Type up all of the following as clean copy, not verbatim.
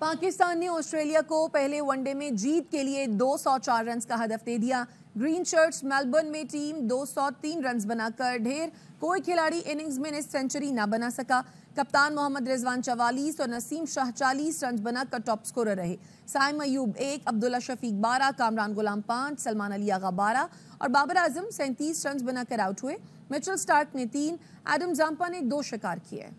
पाकिस्तान ने ऑस्ट्रेलिया को पहले वनडे में जीत के लिए 204 रन का हदफ दे दिया। ग्रीन शर्ट्स मेलबर्न में टीम 203 रन बनाकर ढेर, कोई खिलाड़ी इनिंग्स में सेंचुरी ना बना सका। कप्तान मोहम्मद रिजवान 44 और नसीम शाह 40 रन बनाकर टॉप स्कोरर रहे। साइम अयूब 1, अब्दुल्ला शफीक 12, कामरान गुलाम 5, सलमान अली आगा 12 और बाबर आजम 37 रन बनाकर आउट हुए। मिचेल स्टार्क ने 3, एडम जाम्पा ने 2 शिकार किए।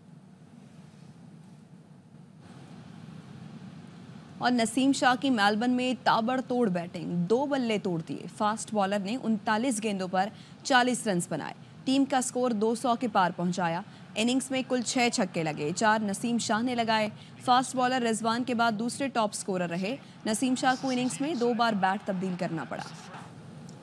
और नसीम शाह की मेलबर्न में ताबड़तोड़ बैटिंग, 2 बल्ले तोड़ दिए। फास्ट बॉलर ने 39 गेंदों पर 40 रन बनाए, टीम का स्कोर 200 के पार पहुंचाया। इनिंग्स में कुल 6 छक्के लगे, 4 नसीम शाह ने लगाए। फास्ट बॉलर रिजवान के बाद दूसरे टॉप स्कोरर रहे। नसीम शाह को इनिंग्स में 2 बार बैट तब्दील करना पड़ा।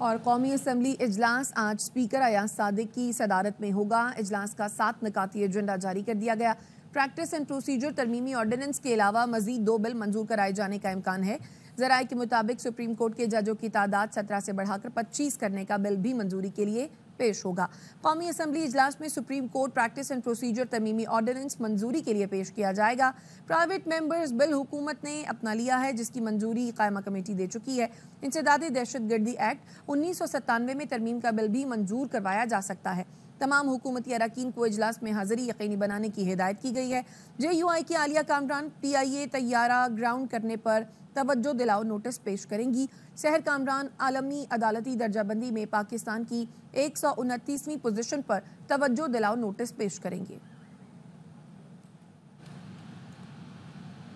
और कौमी असम्बली इजलास आज स्पीकर अयाज सादिक की सदारत में होगा। इजलास का 7 निकाती एजेंडा जारी कर दिया गया। प्रैक्टिस एंड प्रोसीजर तरमीमी ऑर्डिनेंस के अलावा मजीद 2 बिल मंजूर कराए जाने का इम्कान है। जराए के मुताबिक सुप्रीम कोर्ट के जजों की तादाद 17 से बढ़ाकर 25 करने का बिल भी मंजूरी के लिए पेश होगा। कौमी असम्बली इजलास में supreme court practice and procedure तरमीमी ऑर्डिनेंस मंजूरी के लिए पेश किया जाएगा। प्राइवेट मेंबर्स बिल हुकूमत ने अपना लिया है, जिसकी मंजूरी कायमा कमेटी दे चुकी है। इंसदादे दहशतगर्दी एक्ट 1997 में तरमीम का बिल भी मंजूर करवाया जा सकता है। तमाम हुकूमती अरकान को इजलास में हाजिरी यकीनी बनाने की हिदायत की गई है। JUI की आलिया कामरान PIA तैयारा ग्राउंड करने पर तवज्जो दिलाओ नोटिस पेश करेंगी। शहर कामरान आलमी अदालती दर्जाबंदी में पाकिस्तान की 129वीं पोजीशन पर तवज्जो दिलाओ नोटिस पेश करेंगे।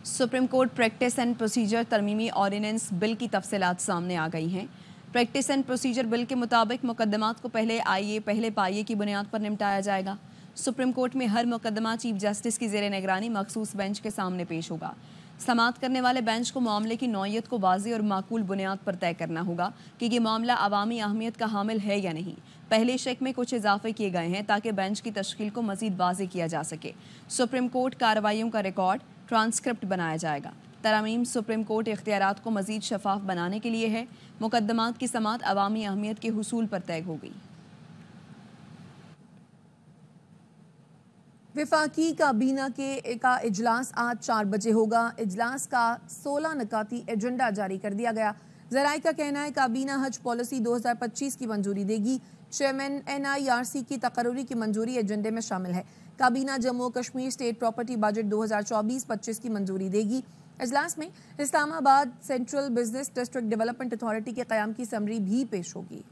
Supreme court practice and procedure तरमीमी ऑर्डिनेंस बिल की तफसीलात सामने आ गई हैं। प्रैक्टिस एंड प्रोसीजर बिल के मुताबिक मुकदमात को पहले IA पहले पाइये की बुनियाद पर निपटाया जाएगा। सुप्रीम कोर्ट में हर मुकदमा चीफ जस्टिस की ज़ेरे निगरानी मखसूस बेंच के सामने पेश होगा। समाअत करने वाले बेंच को मामले की नौयत को वाज़ेह और माकूल बुनियाद पर तय करना होगा कि ये मामला अवामी अहमियत का हामिल है या नहीं। पहले शेक में कुछ इजाफे किए गए हैं ताकि बेंच की तश्कील को मज़ीद वाज़ेह किया जा सके। सुप्रीम कोर्ट कार्रवाइयों का रिकॉर्ड ट्रांसक्रिप्ट बनाया जाएगा। तरमीम सुप्रीम कोर्ट इख्तियारात को मज़ीद शफाफ बनाने के लिए है। मुकदमात की समाअत अवामी अहमियत के हुसूल पर तय होगी। विफाकी काबीना का इजलास आज 4 बजे होगा। इजलास का 16 निकाती एजेंडा जारी कर दिया गया। ज़राए का कहना है काबीना हज पॉलिसी 2025 की मंजूरी देगी। चेयरमैन NIRC की तकर्री की मंजूरी एजेंडे में शामिल है। काबीना Jammu Kashmir state property budget 2024-25 की मंजूरी देगी। इजलास में Islamabad central business district development authority के क़याम की समरी भी पेश होगी।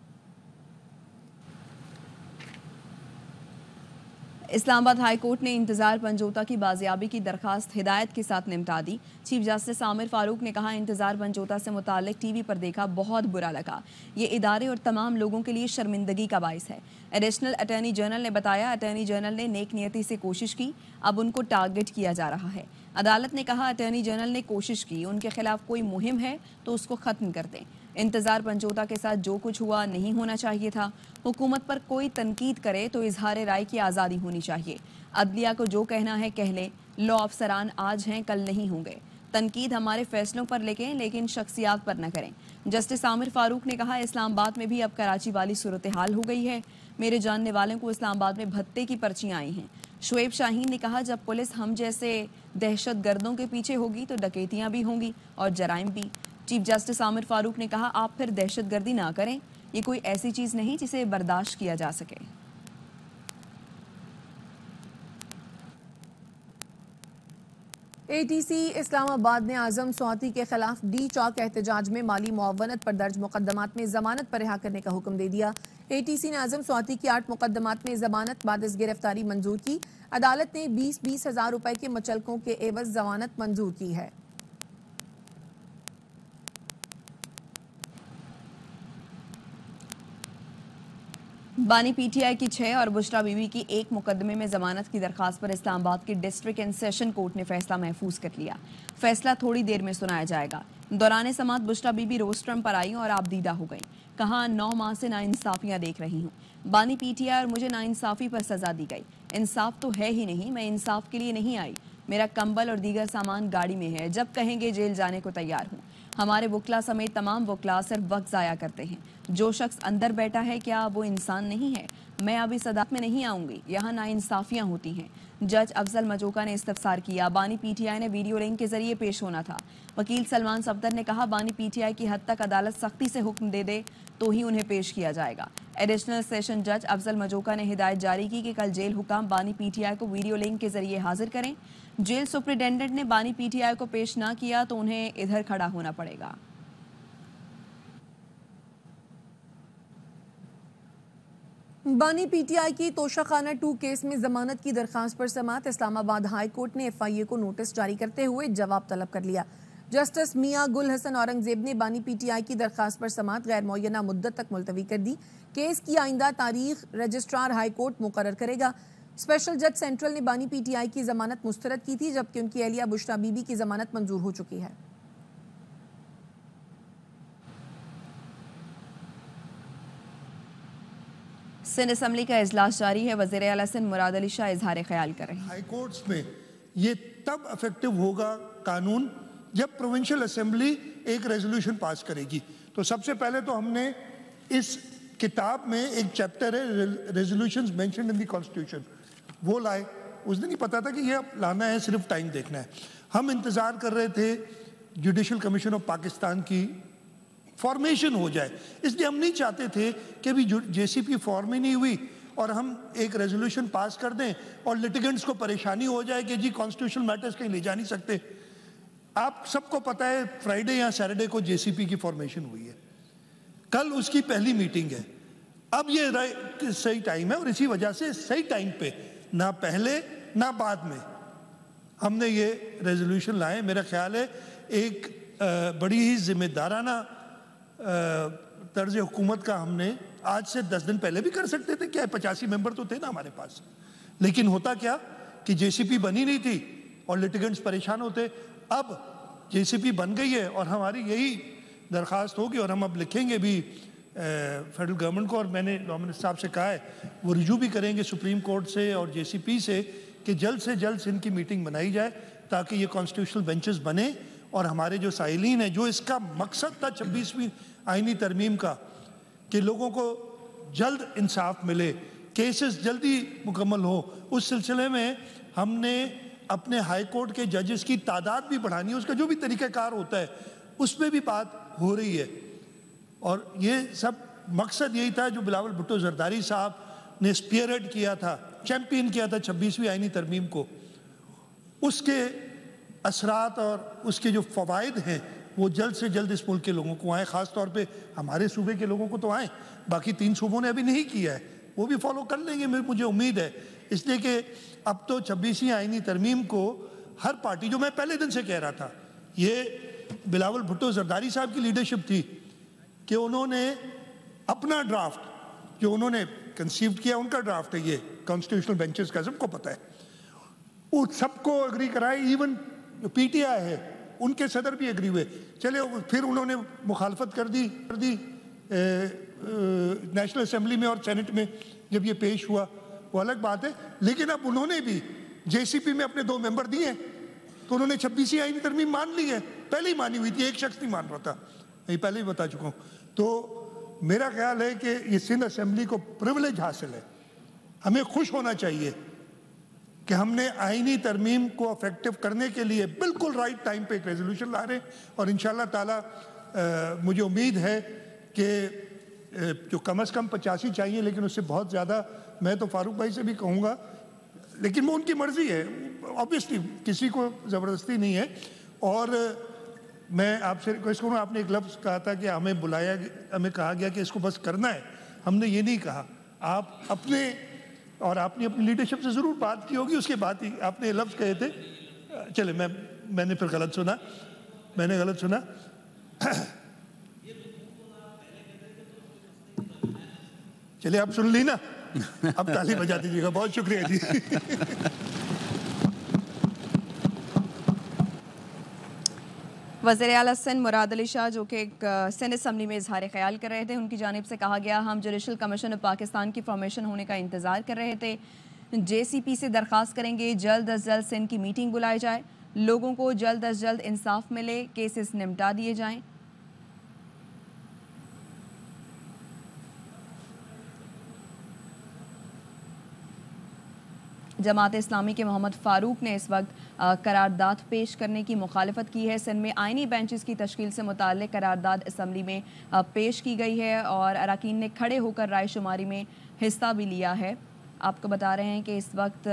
इस्लामाबाद हाई कोर्ट ने इंतज़ार पंजोता की बाजियाबी की दरखास्त हिदायत के साथ निपटा दी। चीफ जस्टिस आमिर फारूक ने कहा, इंतज़ार पंजोता से मुताल्लिक TV पर देखा, बहुत बुरा लगा। ये इदारे और तमाम लोगों के लिए शर्मिंदगी का बाइस है। एडिशनल अटॉर्नी जनरल ने बताया, अटॉर्नी जनरल ने नेक नियति से कोशिश की, अब उनको टारगेट किया जा रहा है। अदालत ने कहा, अटॉर्नी जनरल ने कोशिश की, उनके खिलाफ कोई मुहिम है तो उसको ख़त्म कर दें। इंतज़ार पंजोता के साथ जो कुछ हुआ नहीं होना चाहिए था। हुकूमत पर कोई तनकीद करे तो इजहार राय की आज़ादी होनी चाहिए। अदलिया को जो कहना है कह लें। लॉ अफसरान आज हैं कल नहीं होंगे। तनकीद हमारे फैसलों पर लेकें लेकिन शख्सियात पर न करें। जस्टिस आमिर फारूक ने कहा, इस्लामाबाद में भी अब कराची वाली सूरत हाल हो गई है। मेरे जानने वालों को इस्लामाबाद में भत्ते की पर्चियाँ आई हैं। शुएब शाहीन ने कहा, जब पुलिस हम जैसे दहशत गर्दों के पीछे होगी तो डकैतियाँ भी होंगी और जराइम भी। चीफ जस्टिस आमिर फारूक ने कहा, आप फिर दहशत गर्दी ना करें, ये कोई ऐसी चीज़ नहीं जिसे बर्दाश्त किया जा सके। ATC इस्लामाबाद ने आजम स्वाति के खिलाफ डी चौक एहतजाज में माली मुआवनत पर दर्ज मुकदमात में जमानत पर रिहा करने का हुक्म दे दिया। ATC ने आजम स्वाति की 8 मुकदमात में जमानत बाद इस गिरफ्तारी मंजूर की। अदालत ने 20-20 हज़ार रुपए के मुचलकों के एवज जमानत मंजूर की है। बानी PTI की 6 और बुशरा बीबी की 1 मुकदमे में जमानत की दरखास्त पर इस्लामाबाद की डिस्ट्रिक्ट एंड सेशन कोर्ट ने फैसला महफूज कर लिया। फैसला थोड़ी देर में सुनाया जाएगा। दौरान समाअत बुशरा बीबी रोस्ट्रम पर आई और आबदीदा हो गई। कहा, 9 माह से नाइंसाफियां देख रही हूँ। बानी PTI और मुझे नाइंसाफी पर सजा दी गई। इंसाफ तो है ही नहीं, मैं इंसाफ के लिए नहीं आई। मेरा कंबल और दीगर सामान गाड़ी में है, जब कहेंगे जेल जाने को तैयार हूँ। ہمارے وکلا سمیت تمام وکلا صرف وقت ضائع کرتے ہیں. جو شخص اندر بیٹھا ہے کیا وہ انسان نہیں ہے؟ میں اب اس عدالت میں نہیں آؤں گی. یہاں ناانصافیاں ہوتی ہیں. جج افضل مجوکا نے استفسار کیا. بانی پی ٹی آئی نے ویڈیو لنک کے ذریعے پیش ہونا تھا. وکیل سلمان صفدر نے کہا بانی پی ٹی آئی کی حد تک عدالت سختی سے حکم دے دے تو ہی انہیں پیش کیا جائے گا. ایڈیشنل سیشن جج افضل مجوکا نے ہدایت جاری کی کہ کل جیل حکام بانی پی ٹی آئی کو ویڈیو لنک کے ذریعے حاضر کریں. جیل سپرنٹینڈنٹ نے بانی پی ٹی آئی کو پیش نہ کیا تو انہیں ادھر کھڑا ہونا پڑے گا. بانی پی ٹی آئی کی توشہ خانہ 2 کیس میں ضمانت کی درخواست پر سماعت. اسلام آباد ہائی کورٹ نے ایف آئی اے کو نوٹس جاری کرتے ہوئے جواب طلب کر لیا. جسٹس میاں گل حسن اورنگزیب نے بانی پی ٹی آئی کی درخواست پر سماعت غیر معینہ مدت تک ملتوی کر دی. کیس کی آئندہ تاریخ رجسٹرار ہائی کورٹ مقرر کرے گا. اسپیشل جج سینٹرل نے بانی پی ٹی آئی کی ضمانت مسترد کی تھی جبکہ ان کی اہلیہ بشرا بی بی کی ضمانت منظور ہو چکی ہے. سندھ اسمبلی کا اجلاس جاری ہے. وزیر اعلیٰ سندھ مراد علی شاہ اظہار خیال کر رہے ہیں. ہائی کورٹس میں یہ تب افیکٹو ہوگا قانون جب پروونشل اسمبلی ایک ریزولوشن پاس کرے گی. تو سب سے پہلے تو ہم نے اس کتاب میں ایک چیپٹر ہے resolutions mentioned in the constitution, وہ لائے. اس دن نہیں پتا تھا کہ یہ لانا ہے, صرف ٹائم دیکھنا ہے. ہم انتظار کر رہے تھے جوڈیشل کمیشن آف پاکستان کی فارمیشن ہو جائے, اس لیے ہم نہیں چاہتے تھے کہ ابھی جے سی پی فارم ہی نہیں ہوئی اور ہم ایک ریزولوشن پاس کر دیں اور لٹیگنٹس کو پریشانی ہو جائے کہ جی کانسٹیٹیوشنل میٹرز کہیں لے جا نہیں سکتے. آپ سب کو پتہ ہے فرائیڈے یا سیٹرڈے کو جے سی پی کی فارمیشن ہوئی ہے, کل اس کی پہلی میٹنگ ہے. اب یہ صحیح ٹائم ہے اور اسی وجہ سے صحیح ٹائم پہ نہ پہلے نہ بعد میں ہم نے یہ ریزولوشن لائے. میرا خیال ہے ایک بڑی ہی ذمہ دارانہ طرز حکومت کا ہم نے آج سے 10 دن پہلے بھی کر سکتے تھے. کیا 85 ممبر تو تھے نا ہمارے پاس, لیکن ہوتا کیا کہ جے سی پی بنی نہیں تھی اور لٹیگنٹس پریشان ہوتے. اب جے سی پی بن گئی ہے اور ہماری یہی درخواست ہوگی اور ہم اب لکھیں گے بھی فیڈرل گورنمنٹ کو, اور میں نے لا منسٹر صاحب سے کہا ہے وہ رجوع بھی کریں گے سپریم کورٹ سے اور جے سی پی سے کہ جلد سے جلد ان کی میٹنگ بنائی جائے تاکہ یہ کانسٹیٹیوشنل بینچز بنے اور ہمارے جو سائلین ہیں, جو اس کا مقصد تھا 26ویں آئینی ترمیم کا کہ لوگوں کو جلد انصاف ملے, کیسز جلدی مکمل ہو, اس سلسلے میں ہم نے اپنے ہائی کورٹ کے ججز کی تعداد بھی بڑھانی ہے. اس کا جو بھی طریقہ کار ہوتا ہے اس میں بھی بات ہو رہی ہے اور یہ سب مقصد یہی تھا جو بلاول بھٹو زرداری صاحب نے اسپیئر ہیڈ کیا تھا, چیمپئن کیا تھا 26ویں آئینی ترمیم کو. اس کے اثرات اور اس کے جو فوائد ہیں وہ جلد سے جلد اس ملک کے لوگوں کو آئیں, خاص طور پہ ہمارے صوبے کے لوگوں کو تو آئیں. باقی 3 صوبوں نے ابھی نہیں کیا ہے, وہ بھی فالو کر لیں گے مجھے امید ہے. اس لیے کہ اب تو 26ویں آئینی ترمیم کو ہر پارٹی, جو میں پہلے دن سے کہہ رہا تھا, یہ بلاول بھٹو زرداری صاحب کی لیڈرشپ تھی کہ انہوں نے اپنا ڈرافٹ جو انہوں نے کنسیوڈ کیا, ان کا ڈرافٹ ہے یہ کانسٹیٹیوشنل بینچز کا, سب کو پتہ ہے, وہ سب کو اگری کرائے. ایون پی ٹی آئی ہے ان کے صدر بھی اگری ہوئے. چلے پھر انہوں نے مخالفت کر دی نیشنل اسمبلی میں اور سینٹ میں جب یہ پیش ہوا, وہ الگ بات ہے. لیکن اب انہوں نے بھی جے سی پی میں اپنے 2 ممبر دیے ہیں تو انہوں نے 26ویں آئینی ترمیم مان لی ہے. پہلے ہی مانی ہوئی تھی, ایک شخص نہیں مان رہا تھا, میں پہلے ہی بتا چکا ہوں. تو میرا خیال ہے کہ یہ سندھ اسمبلی کو پریولیج حاصل ہے. ہمیں خوش ہونا چاہیے کہ ہم نے آئینی ترمیم کو افیکٹو کرنے کے لیے بالکل رائٹ ٹائم پہ ایک ریزولوشن لا رہے ہیں. اور انشاءاللہ تعالیٰ مجھے امید ہے کہ جو کم از کم 85 چاہیے, لیکن اس سے بہت زیادہ میں تو فاروق بھائی سے بھی کہوں گا, لیکن وہ ان کی مرضی ہے, obviously کسی کو زبردستی نہیں ہے. اور میں آپ سے ریکویسٹ کروں, آپ نے ایک لفظ کہا تھا کہ ہمیں کہا گیا کہ اس کو بس کرنا ہے. ہم نے یہ نہیں کہا. آپ اپنے اور آپ نے اپنی لیڈرشپ سے ضرور بات کی ہوگی, اس کے بعد ہی آپ نے لفظ کہے تھے. چلے میں نے پھر غلط سنا, چلے آپ سن لی نا, اب تالی بجا دیجیے گا. بہت شکریہ جی. وزیر اعلیٰ سندھ مراد علی شاہ جو کہ سندھ اسمبلی میں اظہار خیال کر رہے تھے, ان کی جانب سے کہا گیا ہم جوڈیشل کمیشن آف پاکستان کی فارمیشن ہونے کا انتظار کر رہے تھے, جے سی پی سے درخواست کریں گے جلد از جلد سندھ کی میٹنگ بلائی جائے. लोगों को जल्द अज जल्द इंसाफ मिले, केसेस निपटा दिए जाएं। जमात इस्लामी के मोहम्मद फारूक ने इस वक्त करारदाद पेश करने की मुखालफत की है। सिंध में आइनी बेंचेस की तश्कील से मुताल्लिक़ करारदाद असम्बली में पेश की गई है और अरकान ने खड़े होकर राय शुमारी में हिस्सा भी लिया है। आपको बता रहे हैं कि इस वक्त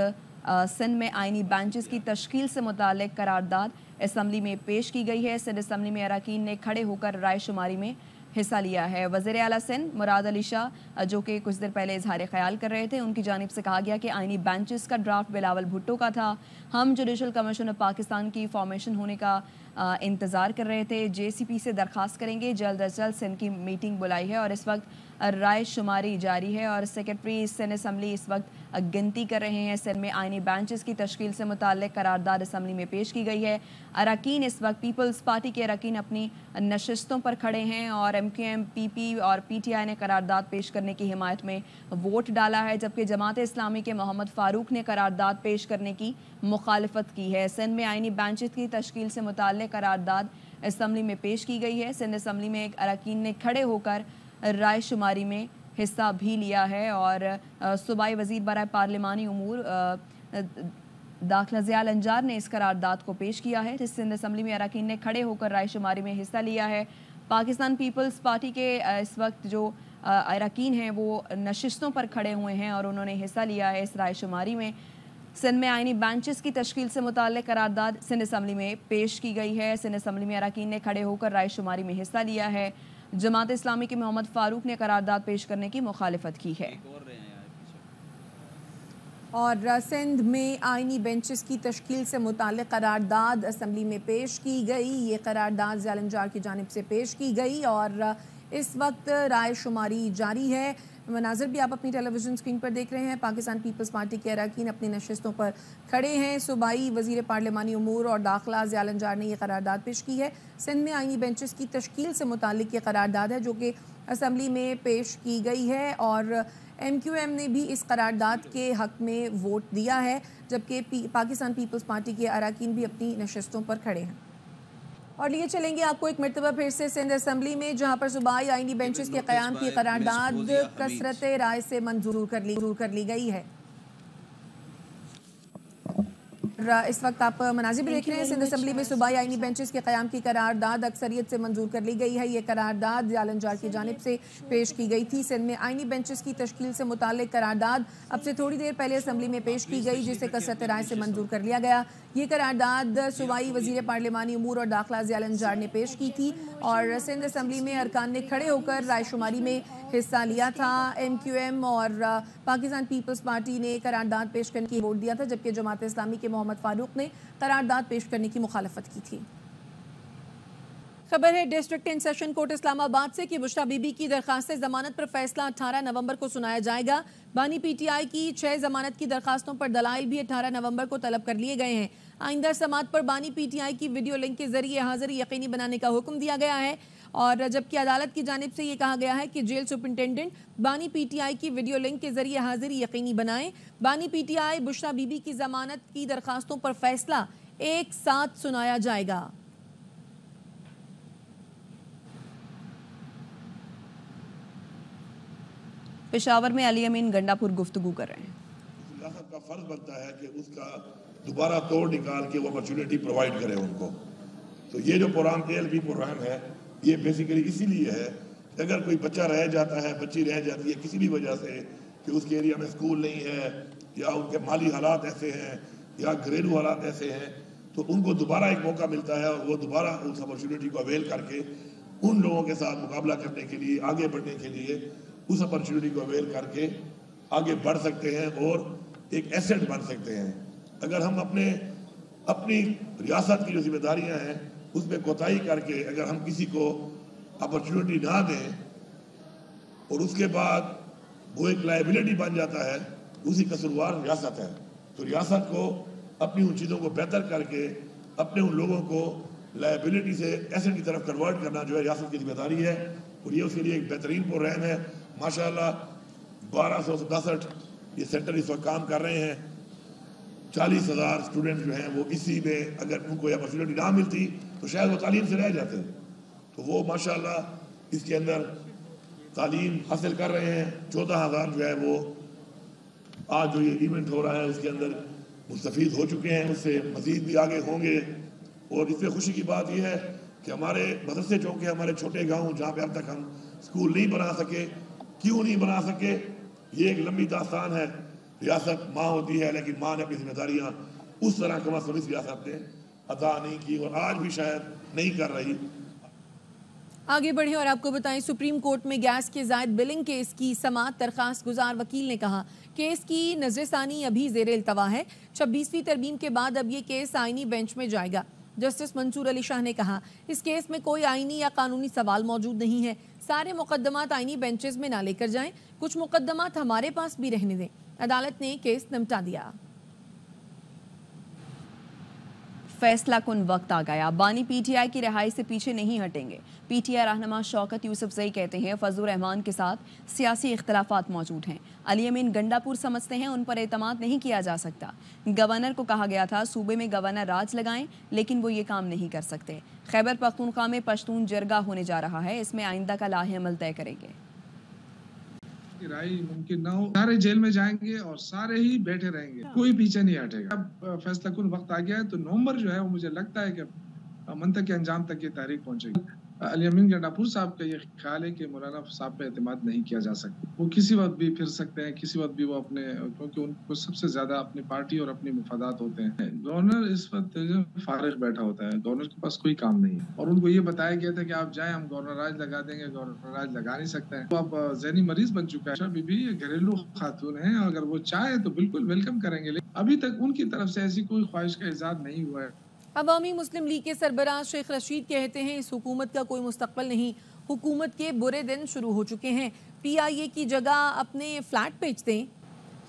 सिंध में आइनी बेंचेस की तश्कील से मुताल्लिक़ करारदाद असम्बली में पेश की गई है। सिंध असम्बली में अरकान ने खड़े होकर राय शुमारी में हिस्सा लिया है। वज़ीर आला सिंध मुराद अली शाह जो कि कुछ देर पहले इजहार ख्याल कर रहे थे, उनकी जानिब से कहा गया कि आइनी बेंचेस का ड्राफ्ट बिलावल भुट्टो का था। हम जुडिशल कमीशन ऑफ पाकिस्तान की फॉर्मेशन होने का इंतज़ार कर रहे थे। JCP से दरख्वास्त करेंगे, जल्द अज जल्द सिंध की मीटिंग बुलाई है और इस वक्त राय शुमारी जारी है और सेक्रेटरी सिंध असम्बली इस वक्त गिनती कर रहे हैं। सिंध में आइनी बेंचेस की तश्कील से मुताल्लिक़ करारदाद असम्बली में पेश की गई है। अरकान इस वक्त पीपल्स पार्टी के अरकान अपनी नशिस्तों पर खड़े हैं और MQM, PP और PTI ने करारदाद पेश करने की हिमायत में वोट डाला है, जबकि जमात इस्लामी के मोहम्मद फारूक ने करारदाद पेश करने की मुखालफत की है। सिंध में आइनी बेंचेस की तश्कील से मुताल्लिक़ करारदाद असम्बली में पेश की गई है। सिंध असम्बली में एक अरकान ने खड़े होकर राय शुमारी में हिस्सा भी लिया है और सूबाई वज़ीर बराए पार्लिमानी उमूर दाखिला ज़ियाल अंजार ने इस करारदाद को पेश किया है। जिस सिंध असम्बली में अरकान ने खड़े होकर राय शुमारी में हिस्सा लिया है। पाकिस्तान पीपल्स पार्टी के इस वक्त जो अरकान हैं वो नशिस्तों पर खड़े हुए हैं और उन्होंने हिस्सा लिया है इस राय शुमारी में। सिंध में आइनी बेंचेस की तश्कील से मुताल्लिक़ करारदाद सिंध असम्बली में पेश की गई है। सिंध असम्बली में अरकान ने खड़े होकर राय शुमारी में हिस्सा लिया है। जमात इस्लामी के मोहम्मद फारूक ने करारदाद पेश करने की मुखालिफत की है। और सिंध में आइनी बेंचेस की तश्कील से मुताल्लिक़ करारदाद असम्बली में पेश की गई। ये करारदाद ज़ियाल अंजार की जानिब से पेश की गई और इस वक्त राय शुमारी जारी है। मनाज़िर भी आप अपनी टेलीविज़न स्क्रीन पर देख रहे हैं। पाकिस्तान पीपल्स पार्टी के अरकान अपनी नशिस्तों पर खड़े हैं। सूबाई वज़ीर पार्लिमानी उमूर और दाखिला ज़ियाल अंजार ने यह करारदाद पेश की है। सिंध में आइनी बेंचेस की तश्कील से मुताल्लिक़ ये करारदाद है जो कि असम्बली में पेश की गई है और MQM ने भी इस करारदाद के हक़ में वोट दिया है, जबकि पाकिस्तान पीपल्स पार्टी के अरकान भी अपनी नशिस्तों पर खड़े हैं। और लिए चलेंगे आपको एक मरतबा फिर से सिंध असम्बली में, जहां पर सूबाई आइनी बेंचेस के क़याम की करारदाद कसरत राय से मंजूर कर ली गई है। इस वक्त आप मनाज़िर भी देख रहे हैं। सिंध असम्बली में सूबाई आइनी बेंचेस के क़याम की करारदाद अक्सरियत से मंजूर कर ली गई है। ये करारदाद ज़ियाल अंजार की जानिब से पेश की गई थी। सिंध में आइनी बेंचेस की तश्कील से मुताल्लिक़ करारदाद अब से थोड़ी देर पहले असम्बली में पेश की गई, जिसे कसरत राय से मंजूर कर लिया गया। ये करारदाद सूबाई वज़ीर पार्लिमानी उमूर और दाखिला ज़ियाल अंजार ने पेश की थी और सिंध असम्बली में अरकान ने खड़े होकर राय शुमारी में हिस्सा लिया था। MQM और पाकिस्तान पीपल्स पार्टी ने करारदाद पेश करने की वोट दिया था, जबकि जमात इस्लामी के मोहम्मद फारूक ने करारदाद पेश करने की मुखालफत की थी। खबर है district in session court Islamabad से कि बुशरा बीबी की दरखास्त जमानत पर फैसला 18 नवंबर को सुनाया जाएगा। बानी PTI की 6 जमानत की दरखास्तों पर दलाइल भी 18 नवंबर को तलब कर लिए गए हैं। आइंदा समात पर बानी PTI की वीडियो लिंक के जरिए हाजिरी यकीनी बनाने का हुक्म दिया गया है और जबकि अदालत की जानिब से ये कहा गया है कि जेल सुपरिटेंडेंट बानी PTI की वीडियो लिंक के जरिए हाजिरी यकीनी बनाएं। बानी PTI बुशरा बीबी की जमानत की दरखास्तों पर फैसला एक साथ सुनाया जाएगा। पेशावर में अली अमीन गंडापुर गुफ्तगू कर रहे हैं। रियासत का फर्ज बनता है कि उसका दोबारा तोड़ निकाल के वो अपॉर्चुनिटी प्रोवाइड करे उनको। तो ये जो प्रोग्राम ALP प्रोग्राम है, ये बेसिकली इसीलिए है कि अगर कोई बच्चा रह जाता है, बच्ची रह जाती है किसी भी वजह से कि उसके एरिया में स्कूल नहीं है या उनके माली हालात ऐसे हैं या घरेलू हालात ऐसे हैं, तो उनको दोबारा एक मौका मिलता है और वो दोबारा उस अपॉर्चुनिटी को अवेल करके उन लोगों के साथ मुकाबला करने के लिए, आगे बढ़ने के लिए उस अपॉर्चुनिटी को अवेल करके आगे बढ़ सकते हैं और एक एसेट बन सकते हैं। अगर हम अपनी रियासत की जो जिम्मेदारियां हैं उसमें कोताही करके अगर हम किसी को अपॉर्चुनिटी ना दें और उसके बाद वो एक लायबिलिटी बन जाता है, उसी कसूरवार रियासत है। तो रियासत को अपनी उन चीज़ों को बेहतर करके अपने उन लोगों को लायबिलिटी से एसेट की तरफ कन्वर्ट करना जो है रियासत की जिम्मेदारी है और ये उसके लिए एक बेहतरीन प्रोग्राम है। माशाल्लाह 1267 ये सेंटर इस वक्त काम कर रहे हैं 40,000 اسٹوڈنٹ جو ہیں وہ اسی میں اگر ان کو یہ اپرچونیٹی نہ ملتی تو شاید وہ تعلیم سے رہ جاتے. تو وہ ماشاءاللہ اس کے اندر تعلیم حاصل کر رہے ہیں. 14,000 جو ہے وہ آج جو یہ ایونٹ ہو رہا ہے اس کے اندر مستفید ہو چکے ہیں. اس سے مزید بھی آگے ہوں گے. اور اس میں خوشی کی بات یہ ہے کہ ہمارے مدرسے چونکہ ہمارے چھوٹے گاؤں جہاں پہ اب تک ہم اسکول نہیں بنا سکے, کیوں نہیں بنا سکے, یہ ایک لمبی داستان ہے. ریاست ماں ہوتی ہے لیکن ماں نے اپنی ذمہ داریاں اس طرح کم از کم اس ریاست نے ادا نہیں کی اور آج بھی شاید نہیں کر رہی. آگے بڑھیں اور آپ کو بتائیں سپریم کورٹ میں گیس کے زائد بلنگ کیس کی سماعت. درخواست گزار وکیل نے کہا کیس کی نظر ثانی ابھی زیر التوا ہے. 26ویں ترمیم کے بعد اب یہ کیس آئینی بینچ میں جائے گا. جسٹس منصور علی شاہ نے کہا اس کیس میں کوئی آئینی یا قانونی سوال موجود نہیں ہے. سارے مقدمات آئینی بینچز میں نہ لے کر جائیں, کچھ مقدمات ہمارے پاس بھی رہنے دیں. عدالت نے کیس نمٹا دیا. فیصلہ کن وقت آ گیا. بانی پی ٹی آئی کی رہائی سے پیچھے نہیں ہٹیں گے. پی ٹی آئی رہنما شوکت یوسف زئی کہتے ہیں فضل الرحمان کے ساتھ سیاسی اختلافات موجود ہیں. علی امین گنڈا پور سمجھتے ہیں ان پر اعتماد نہیں کیا جا سکتا. گورنر کو کہا گیا تھا صوبے میں گورنر راج لگائیں لیکن وہ یہ کام نہیں کر سکتے. خیبر پختونخوا میں پشتون جرگہ ہونے جا رہا ہے, اس میں آئندہ کا لاہ عمل طے کریں گے. رائے ممکن نہ ہو, سارے جیل میں جائیں گے اور سارے ہی بیٹھے رہیں گے, کوئی پیچھے نہیں ہٹے گا. اب فیصلہ کن وقت آ گیا ہے تو نومبر جو ہے وہ مجھے لگتا ہے کہ منطقی انجام تک یہ تحریک پہنچے گی. علی امین گنڈا پور صاحب کا یہ خیال ہے کہ مولانا صاحب پہ اعتماد نہیں کیا جا سکتا. وہ کسی وقت بھی پھر سکتے ہیں, کسی وقت بھی وہ اپنے, کیونکہ ان کو سب سے زیادہ اپنی پارٹی اور اپنی مفادات ہوتے ہیں. گورنر اس وقت فارغ بیٹھا ہوتا ہے, گورنر کے پاس کوئی کام نہیں ہے اور ان کو یہ بتایا گیا تھا کہ آپ جائیں ہم گورنر راج لگا دیں گے. گورنر راج لگا نہیں سکتے ہیں. تو اب ذہنی مریض بن چکا ہے. ابھی بھی گھریلو خاتون ہیں, اگر وہ چاہے تو بالکل ویلکم کریں گے, لیکن ابھی تک ان کی طرف سے ایسی کوئی خواہش کا اظہار نہیں ہوا ہے. عوامی مسلم لیگ کے سربراہ شیخ رشید کہتے ہیں اس حکومت کا کوئی مستقبل نہیں, حکومت کے برے دن شروع ہو چکے ہیں. پی آئی اے کی جگہ اپنے فلیٹ بیچ دیں.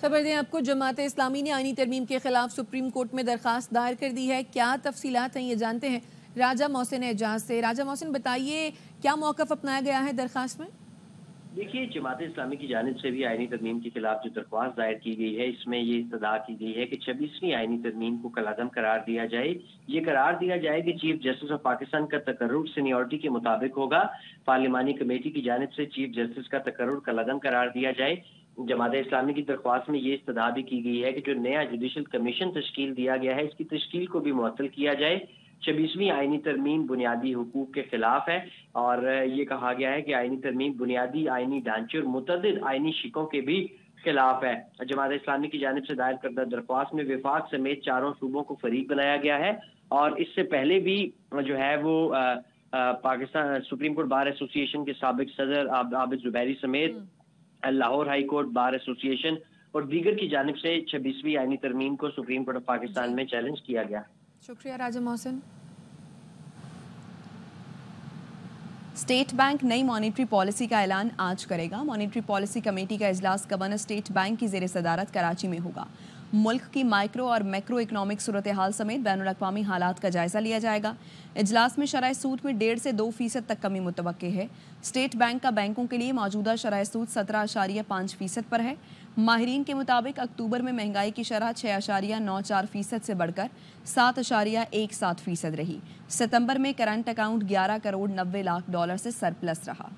خبر دیں آپ کو جماعت اسلامی نے آئینی ترمیم کے خلاف سپریم کورٹ میں درخواست دائر کر دی ہے. کیا تفصیلات ہیں یہ جانتے ہیں راجہ محسن اعجاز سے. راجہ محسن بتائیے کیا موقف اپنایا گیا ہے درخواست میں؟ دیکھیے جماعت اسلامی کی جانب سے بھی آئینی ترمیم کے خلاف جو درخواست دائر کی گئی ہے اس میں یہ استدعا کی گئی ہے کہ 26ویں آئینی ترمیم کو کالعدم قرار دیا جائے. یہ قرار دیا جائے کہ چیف جسٹس آف پاکستان کا تقرر سینیورٹی کے مطابق ہوگا. پارلیمانی کمیٹی کی جانب سے چیف جسٹس کا تقرر کالعدم قرار دیا جائے. جماعت اسلامی کی درخواست میں یہ استدعا بھی کی گئی ہے کہ جو نیا جوڈیشل کمیشن تشکیل دیا گیا ہے اس کی تشکیل کو بھی معطل کیا جائے. 26ویں آئینی ترمیم بنیادی حقوق کے خلاف ہے اور یہ کہا گیا ہے کہ آئینی ترمیم بنیادی آئینی ڈھانچے اور متعدد آئینی شقوں کے بھی خلاف ہے. جماعت اسلامی کی جانب سے دائر کردہ درخواست میں وفاق سمیت 4 صوبوں کو فریق بنایا گیا ہے اور اس سے پہلے بھی جو ہے وہ پاکستان سپریم کورٹ بار ایسوسی ایشن کے سابق صدر عابد زبیری سمیت لاہور ہائی کورٹ بار ایسوسی ایشن اور دیگر کی جانب سے 26ویں آئینی ترمیم کو سپریم کورٹ آف پاکستان میں چیلنج کیا گیا. شکریہ راجہ محسن. اسٹیٹ بینک نئی مانیٹری پالیسی کا اعلان آج کرے گا. مانیٹری پالیسی کمیٹی کا اجلاس گورنر اسٹیٹ بینک کی زیر صدارت کراچی میں ہوگا. ملک کی مائکرو اور میکرو اکنامک صورتحال سمیت بین الاقوامی حالات کا جائزہ لیا جائے گا. اجلاس میں شرح سود میں 1.5 سے 2% تک کمی متوقع ہے. اسٹیٹ بینک کا بینکوں کے لیے موجودہ شرح سود 17.5% پر ہے. ماہرین کے مطابق اکتوبر میں مہنگائی کی شرح 6.94% سے بڑھ کر 7.17% رہی. ستمبر میں current account 11 crore 90 lakh dollar سے سرپلس رہا.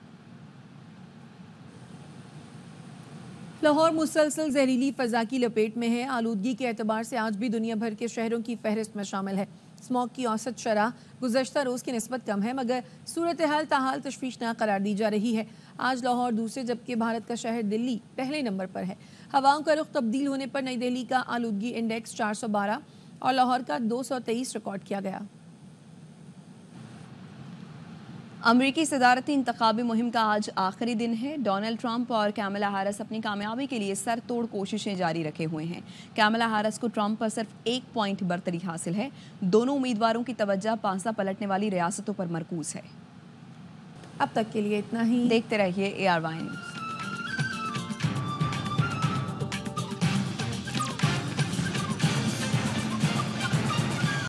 لاہور مسلسل زہریلی فضا کی لپیٹ میں ہے. آلودگی کے اعتبار سے آج بھی دنیا بھر کے شہروں کی فہرست میں شامل ہے. اسموگ کی اوسط شرح گزشتہ روز کی نسبت کم ہے مگر صورتحال تاحال تشویشناک قرار دی جا رہی ہے. آج لاہور دوسرے جبکہ بھارت کا شہر دلی پہلے نمبر پر ہے. ہواؤں کا رخ تبدیل ہونے پر نئی دہلی کا آلودگی انڈیکس 412 اور لاہور کا 223 ریکارڈ کیا گیا. امریکی صدارتی انتخابی مہم کا آج آخری دن ہے. ڈونلڈ ٹرمپ اور کیملا ہیرس اپنی کامیابی کے لیے سر توڑ کوششیں جاری رکھے ہوئے ہیں. کیملا ہیرس کو ٹرمپ پر صرف 1 پوائنٹ برتری حاصل ہے. دونوں امیدواروں کی توجہ پانسہ پلٹنے والی ریاستوں پر مرکوز ہے. اب تک کے لیے اتنا ہی. دیکھتے رہیے ARY نیوز.